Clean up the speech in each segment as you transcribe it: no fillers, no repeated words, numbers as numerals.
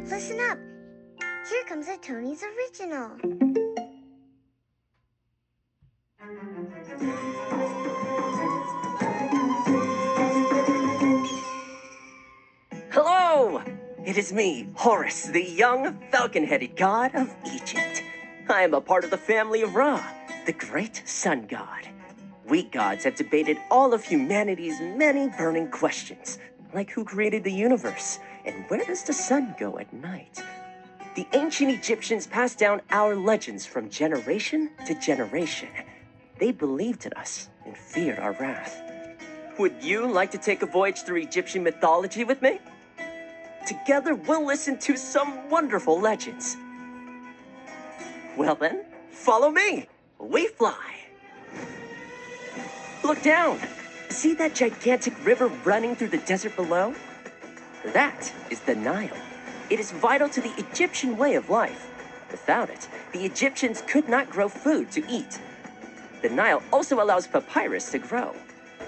Listen up. Here comes a Tonie's original. Hello! It is me, Horus, the young, falcon-headed god of Egypt. I am a part of the family of Ra, the great sun god. We gods have debated all of humanity's many burning questions, like who created the universe, and where does the sun go at night? The ancient Egyptians passed down our legends from generation to generation. They believed in us and feared our wrath. Would you like to take a voyage through Egyptian mythology with me? Together, we'll listen to some wonderful legends. Well then, follow me. We fly. Look down. See that gigantic river running through the desert below? That is the Nile. It is vital to the Egyptian way of life. Without it, the Egyptians could not grow food to eat. The Nile also allows papyrus to grow.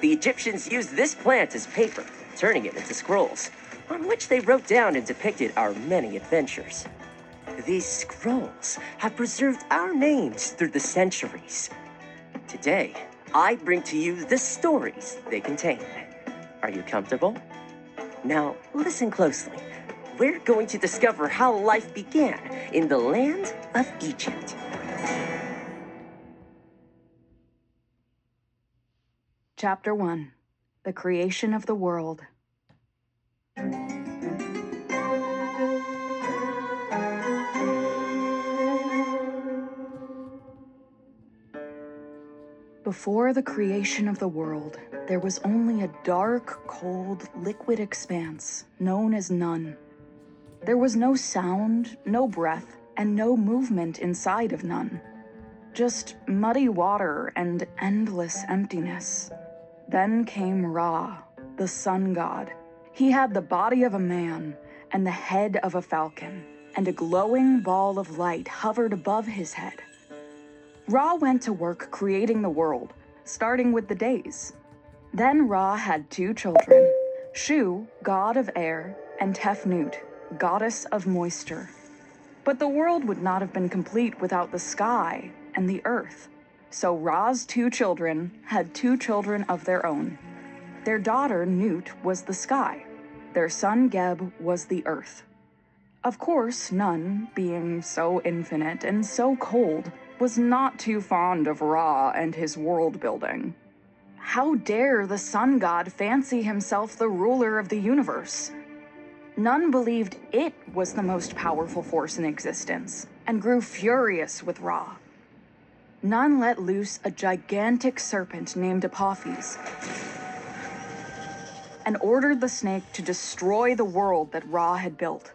The Egyptians used this plant as paper, turning it into scrolls, on which they wrote down and depicted our many adventures. These scrolls have preserved our names through the centuries. Today, I bring to you the stories they contain. Are you comfortable? Now, listen closely. We're going to discover how life began in the land of Egypt. Chapter 1. The Creation of the World. Before the creation of the world, there was only a dark, cold, liquid expanse known as none. There was no sound, no breath, and no movement inside of none. Just muddy water and endless emptiness. Then came Ra, the sun god. He had the body of a man and the head of a falcon, and a glowing ball of light hovered above his head. Ra went to work creating the world, starting with the days. Then Ra had 2 children, Shu, god of air, and Tefnut, goddess of moisture. But the world would not have been complete without the sky and the earth. So Ra's 2 children had 2 children of their own. Their daughter, Nut, was the sky. Their son, Geb, was the earth. Of course, Nun, being so infinite and so cold, was not too fond of Ra and his world building. How dare the sun god fancy himself the ruler of the universe? Nun believed it was the most powerful force in existence, and grew furious with Ra. Nun let loose a gigantic serpent named Apophis, and ordered the snake to destroy the world that Ra had built.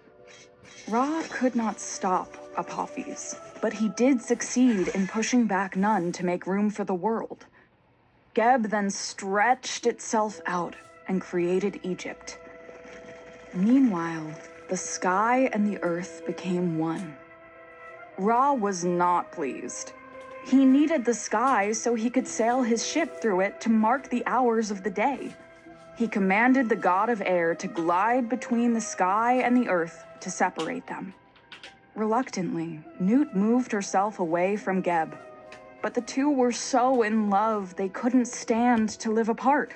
Ra could not stop Apophis, but he did succeed in pushing back Nun to make room for the world. Geb then stretched itself out and created Egypt. Meanwhile, the sky and the earth became one. Ra was not pleased. He needed the sky so he could sail his ship through it to mark the hours of the day. He commanded the god of air to glide between the sky and the earth to separate them. Reluctantly, Nut moved herself away from Geb, but the 2 were so in love they couldn't stand to live apart.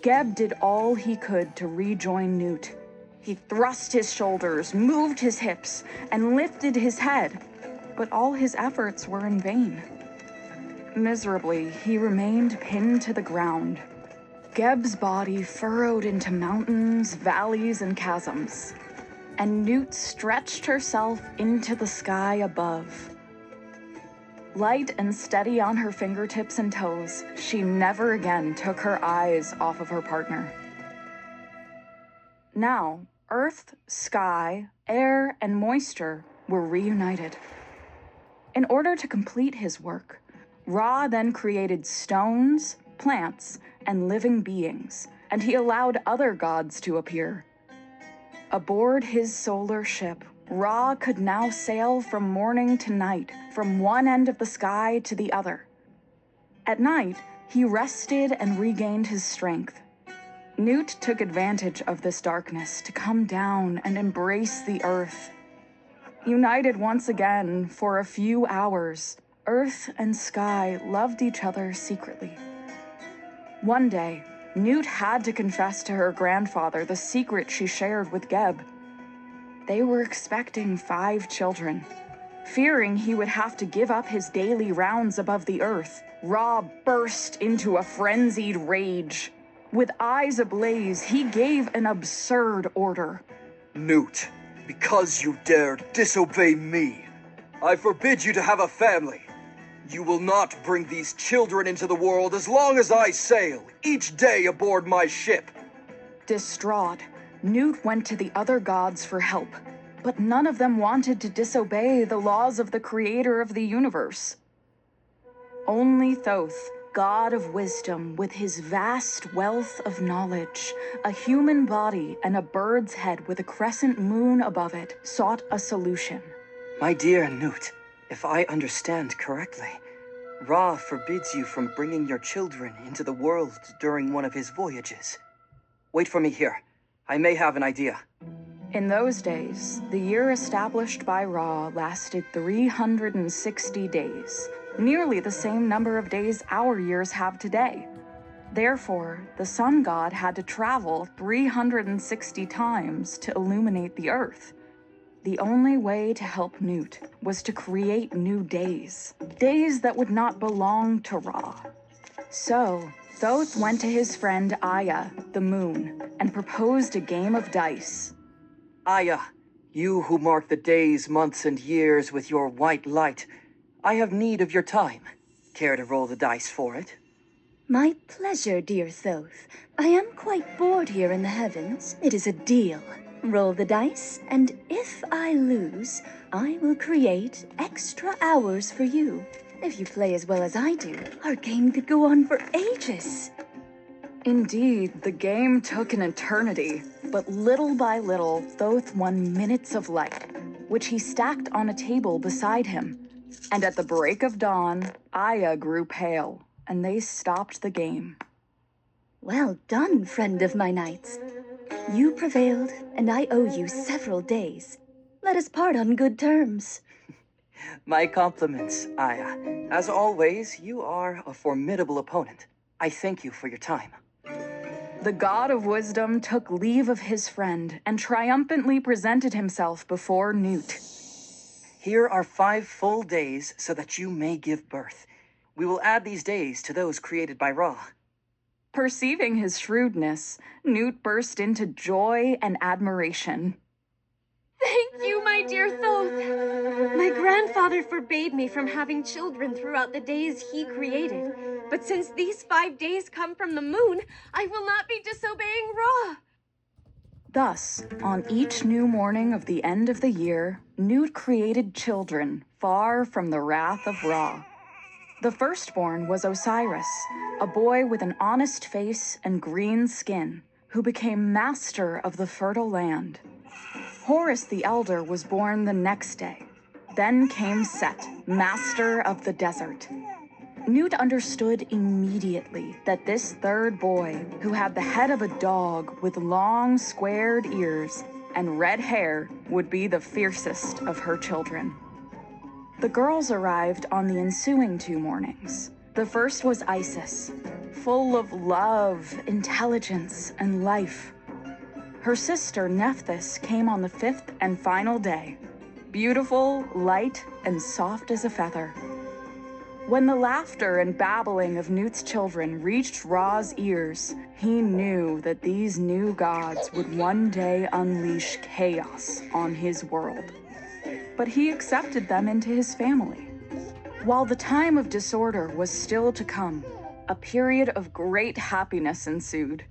Geb did all he could to rejoin Nut. He thrust his shoulders, moved his hips, and lifted his head, but all his efforts were in vain. Miserably, he remained pinned to the ground. Geb's body furrowed into mountains, valleys, and chasms, and Nut stretched herself into the sky above. Light and steady on her fingertips and toes, she never again took her eyes off of her partner. Now, earth, sky, air, and moisture were reunited. In order to complete his work, Ra then created stones, plants, and living beings, and he allowed other gods to appear. Aboard his solar ship, Ra could now sail from morning to night, from one end of the sky to the other. At night, he rested and regained his strength. Newt took advantage of this darkness to come down and embrace the earth. United once again for a few hours, earth and sky loved each other secretly. One day, Newt had to confess to her grandfather the secret she shared with Geb. They were expecting 5 children. Fearing he would have to give up his daily rounds above the earth, Ra burst into a frenzied rage. With eyes ablaze, he gave an absurd order. Newt, because you dared disobey me, I forbid you to have a family. You will not bring these children into the world as long as I sail each day aboard my ship. Distraught, Newt went to the other gods for help, but none of them wanted to disobey the laws of the creator of the universe. Only Thoth, god of wisdom with his vast wealth of knowledge, a human body and a bird's head with a crescent moon above it, sought a solution. My dear Newt, if I understand correctly, Ra forbids you from bringing your children into the world during one of his voyages. Wait for me here. I may have an idea. In those days, the year established by Ra lasted 360 days, nearly the same number of days our years have today. Therefore, the sun god had to travel 360 times to illuminate the earth. The only way to help Newt was to create new days, days that would not belong to Ra. So, Thoth went to his friend Aya, the moon, and proposed a game of dice. Aya, you who mark the days, months, and years with your white light, I have need of your time. Care to roll the dice for it? My pleasure, dear Thoth. I am quite bored here in the heavens. It is a deal. Roll the dice, and if I lose, I will create extra hours for you. If you play as well as I do, our game could go on for ages. Indeed, the game took an eternity, but little by little, Thoth won minutes of light, which he stacked on a table beside him. And at the break of dawn, Aya grew pale, and they stopped the game. Well done, friend of my knights. You prevailed, and I owe you several days. Let us part on good terms. My compliments, Aya. As always, you are a formidable opponent. I thank you for your time. The god of wisdom took leave of his friend and triumphantly presented himself before Newt. Here are 5 full days so that you may give birth. We will add these days to those created by Ra. Perceiving his shrewdness, Newt burst into joy and admiration. Thank you, my dear Thoth. My grandfather forbade me from having children throughout the days he created. But since these 5 days come from the moon, I will not be disobeying Ra. Thus, on each new morning of the end of the year, Newt created children far from the wrath of Ra. The firstborn was Osiris, a boy with an honest face and green skin, who became master of the fertile land. Horus the elder was born the next day. Then came Set, master of the desert. Newt understood immediately that this third boy, who had the head of a dog with long squared ears and red hair, would be the fiercest of her children. The girls arrived on the ensuing 2 mornings. The first was Isis, full of love, intelligence, and life. Her sister Nephthys came on the 5th and final day, beautiful, light, and soft as a feather. When the laughter and babbling of Newt's children reached Ra's ears, he knew that these new gods would one day unleash chaos on his world. But he accepted them into his family. While the time of disorder was still to come, a period of great happiness ensued.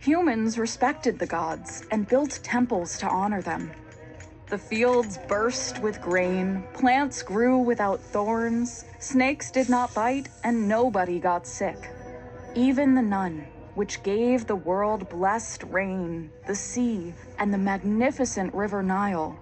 Humans respected the gods and built temples to honor them. The fields burst with grain, plants grew without thorns, snakes did not bite, and nobody got sick. Even the Nun, which gave the world blessed rain, the sea, and the magnificent river Nile,